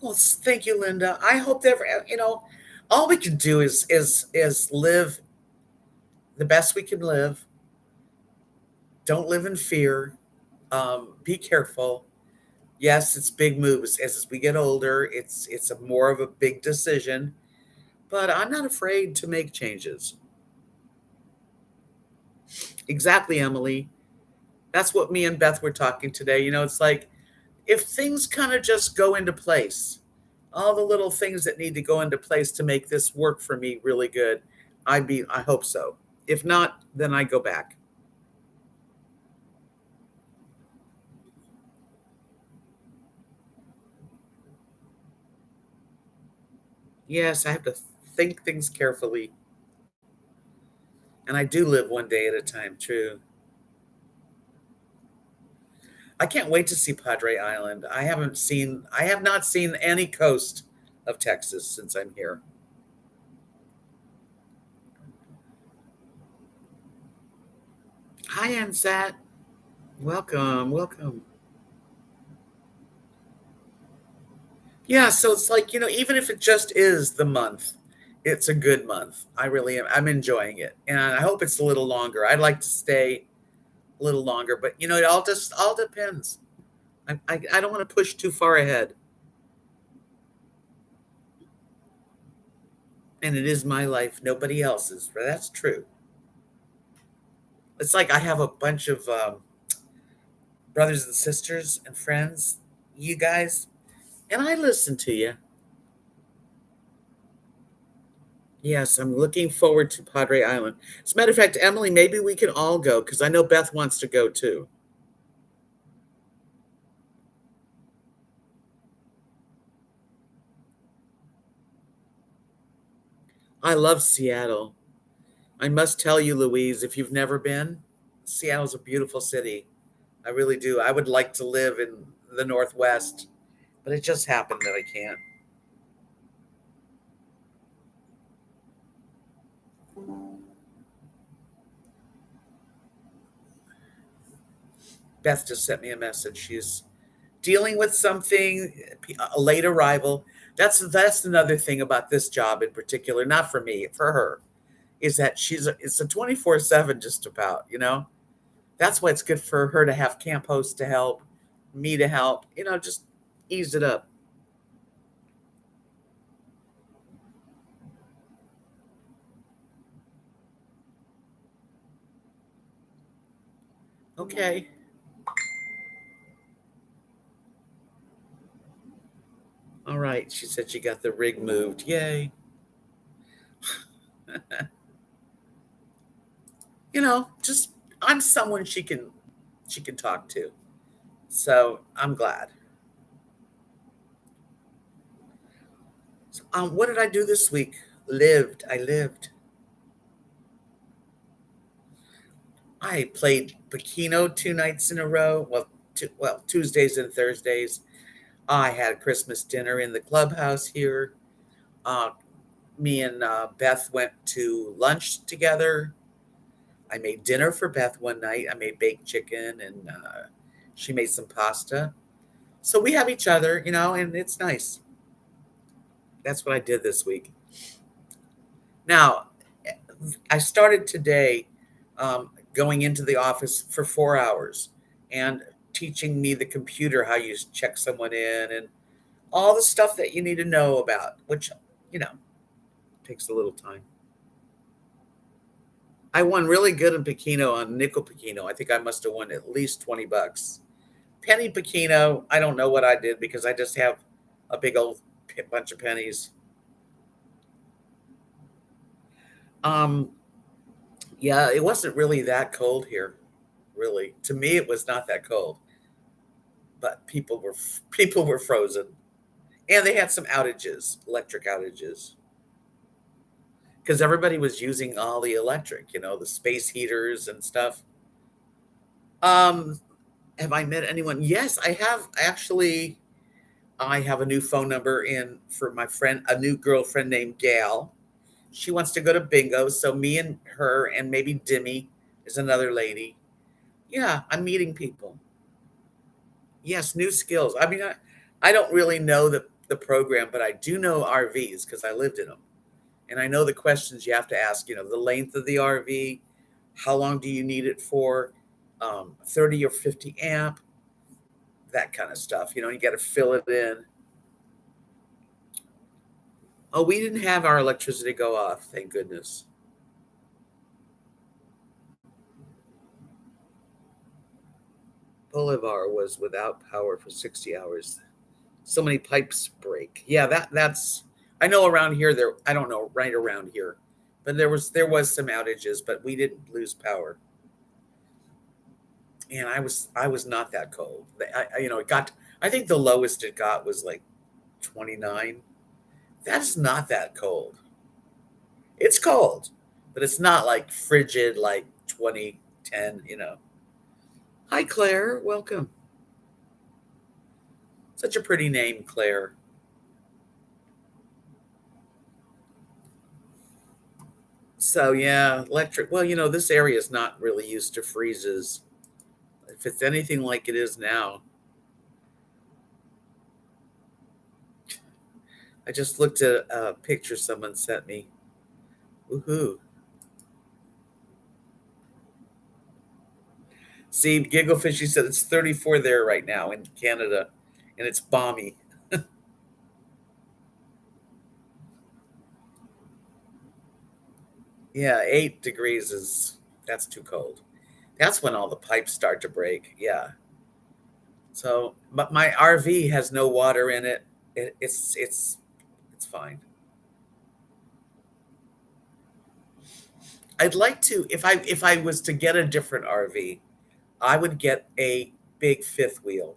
Well, thank you, Linda. I hope that all we can do is live the best we can live. Don't live in fear. Be careful. Yes, it's big moves as we get older. It's a more of a big decision, but I'm not afraid to make changes. Exactly, Emily. That's what me and Beth were talking today. It's like if things kind of just go into place, all the little things that need to go into place to make this work for me really good, I hope so. If not, then I go back. Yes, I have to think things carefully. And I do live one day at a time, true. I can't wait to see Padre Island. I have not seen any coast of Texas since I'm here. Hi, Ansat. Welcome, welcome. Yeah, so it's like, even if it just is the month, it's a good month. I really am. I'm enjoying it. And I hope it's a little longer. I'd like to stay a little longer, but it all depends. I don't want to push too far ahead. And it is my life, nobody else's. That's true. It's like I have a bunch of brothers and sisters and friends, you guys, and I listen to you. Yes, I'm looking forward to Padre Island. As a matter of fact, Emily, maybe we can all go because I know Beth wants to go too. I love Seattle. I must tell you, Louise, if you've never been, Seattle's a beautiful city. I really do. I would like to live in the Northwest, but it just happened that I can't. Beth just sent me a message. She's dealing with something, a late arrival. That's another thing about this job in particular, not for me, for her, is that it's a 24/7 just about. That's why it's good for her to have camp hosts to help, me to help, just ease it up. Okay. All right. She said she got the rig moved. Yay. Just I'm someone she can talk to. So I'm glad. So, what did I do this week? I lived. I played Bikino 2 nights in a row. Well, Tuesdays and Thursdays. I had a Christmas dinner in the clubhouse here. Uh, Me and Beth went to lunch together. I made dinner for Beth one night. I made baked chicken and she made some pasta. So we have each other, and it's nice. That's what I did this week. Now, I started today going into the office for 4 hours and teaching me the computer how you check someone in and all the stuff that you need to know about, which, you know, takes a little time. I won really good in Pekino on nickel Pekino. I think I must have won at least $20. Penny Pekino, I don't know what I did because I just have a big old bunch of pennies. Um, yeah, it wasn't really that cold here. Really, to me, it was not that cold, but people were frozen, and they had some outages, electric outages, because everybody was using all the electric, the space heaters and stuff. Um, have I met anyone? Yes, I have actually. I have a new phone number in for my friend, a new girlfriend named Gail. She wants to go to bingo, so me and her and maybe Dimmy is another lady. Yeah, I'm meeting people. Yes, new skills. I mean, I don't really know the program, but I do know RVs because I lived in them. And I know the questions you have to ask, the length of the RV, how long do you need it for, 30 or 50 amp, that kind of stuff. You got to fill it in. Oh, we didn't have our electricity go off, thank goodness. Bolivar was without power for 60 hours. So many pipes break. Yeah, that's I know around here there I don't know right around here. But there was some outages, but we didn't lose power. And I was not that cold. It got I think the lowest it got was like 29. That's not that cold. It's cold, but it's not like frigid like 2010. Hi Claire, welcome. Such a pretty name, Claire. So yeah, electric. Well, this area is not really used to freezes. If it's anything like it is now, I just looked at a picture someone sent me. Woohoo! See, Gigglefishy said it's 34 there right now in Canada, and it's balmy. Yeah, 8 degrees is that's too cold. That's when all the pipes start to break. Yeah. So, but my RV has no water in it. It's fine. I'd like to if I was to get a different RV, I would get a big fifth wheel,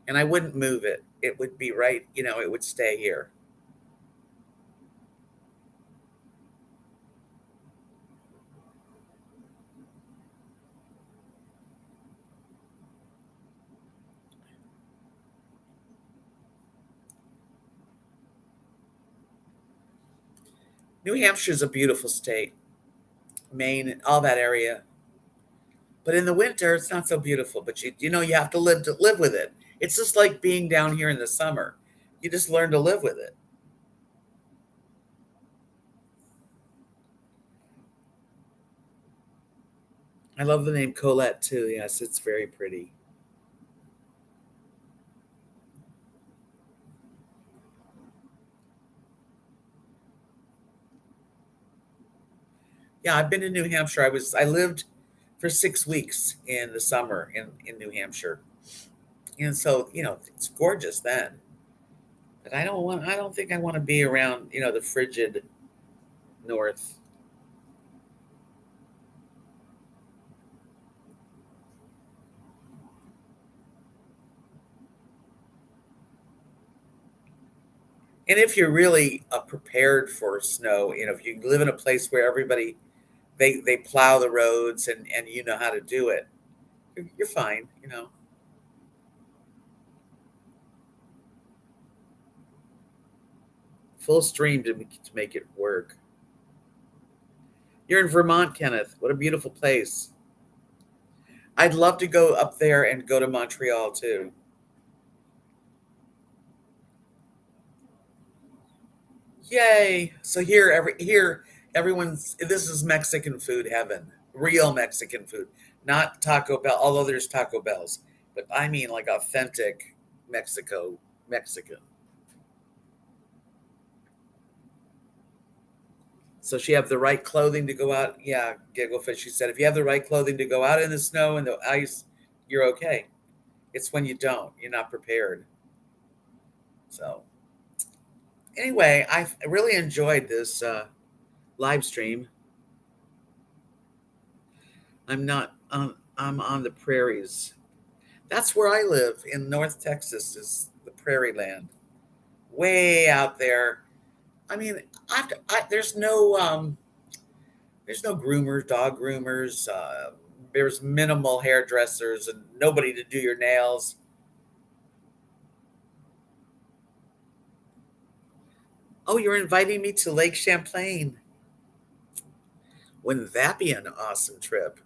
and I wouldn't move it. It would be right, it would stay here. New Hampshire is a beautiful state. Maine, all that area. But in the winter, it's not so beautiful. But you have to live with it. It's just like being down here in the summer. You just learn to live with it. I love the name Colette too. Yes, it's very pretty. Yeah, I've been in New Hampshire. I lived for 6 weeks in the summer in New Hampshire. And so, it's gorgeous then. But I don't think I want to be around, the frigid north. And if you're really prepared for snow, if you live in a place where everybody they plow the roads and you know how to do it, you're fine. Full stream to make it work. You're in Vermont, Kenneth. What a beautiful place. I'd love to go up there and go to Montreal too. Yay! So here everyone's this is Mexican food heaven. Real Mexican food. Not Taco Bell, although there's Taco Bells. But I mean like authentic Mexican. So she have the right clothing to go out. Yeah, Gigglefish. She said, if you have the right clothing to go out in the snow and the ice, you're okay. It's when you don't, you're not prepared. So anyway, I really enjoyed this live stream. I'm not. I'm on the prairies. That's where I live in North Texas. Is the prairie land way out there? I mean, there's no groomers, dog groomers. There's minimal hairdressers and nobody to do your nails. Oh, you're inviting me to Lake Champlain. Wouldn't that be an awesome trip?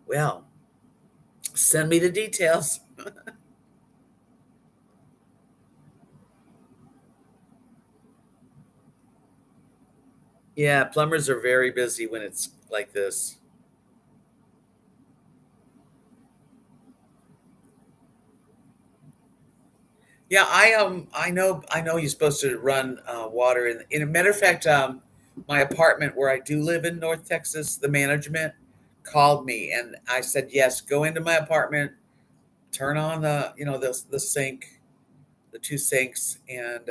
Well, send me the details. Yeah, plumbers are very busy when it's like this. Yeah, I know you're supposed to run water in a matter of fact, my apartment where I do live in North Texas, the management called me and I said, "Yes, go into my apartment, turn on the sink, the two sinks," and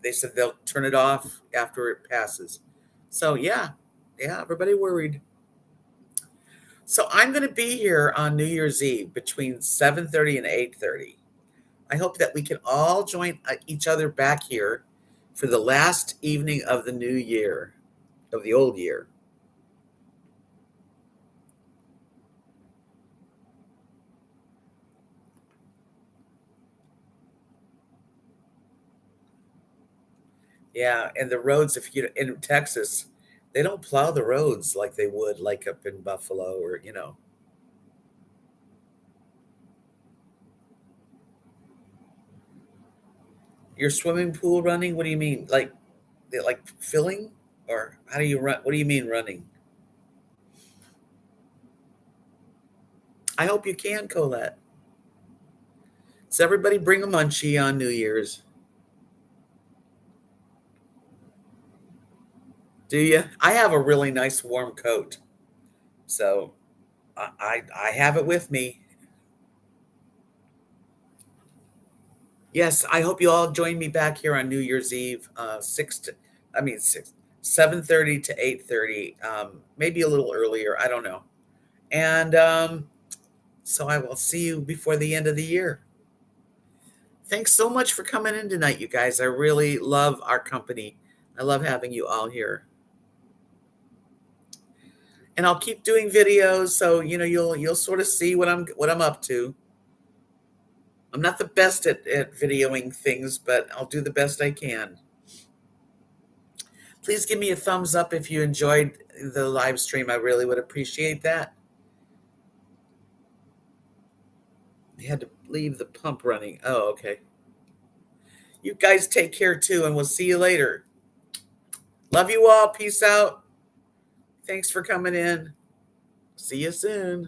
they said they'll turn it off after it passes. So yeah, everybody worried. So I'm going to be here on New Year's Eve between 7:30 and 8:30. I hope that we can all join each other back here for the last evening of the new year, of the old year. Yeah, and the roads, if you in Texas, they don't plow the roads like they would like up in Buffalo or. Your swimming pool running, what do you mean? Like filling? Or how do you run? What do you mean running? I hope you can, Colette. So everybody bring a munchie on New Year's. Do you? I have a really nice warm coat. So I have it with me. Yes, I hope you all join me back here on New Year's Eve, I mean 7:30 to 8:30, maybe a little earlier. I don't know. And so I will see you before the end of the year. Thanks so much for coming in tonight, you guys. I really love our company. I love having you all here. And I'll keep doing videos, so you'll sort of see what I'm up to. I'm not the best at videoing things, but I'll do the best I can. Please give me a thumbs up if you enjoyed the live stream. I really would appreciate that. You had to leave the pump running. Oh, okay. You guys take care too, and we'll see you later. Love you all. Peace out. Thanks for coming in. See you soon.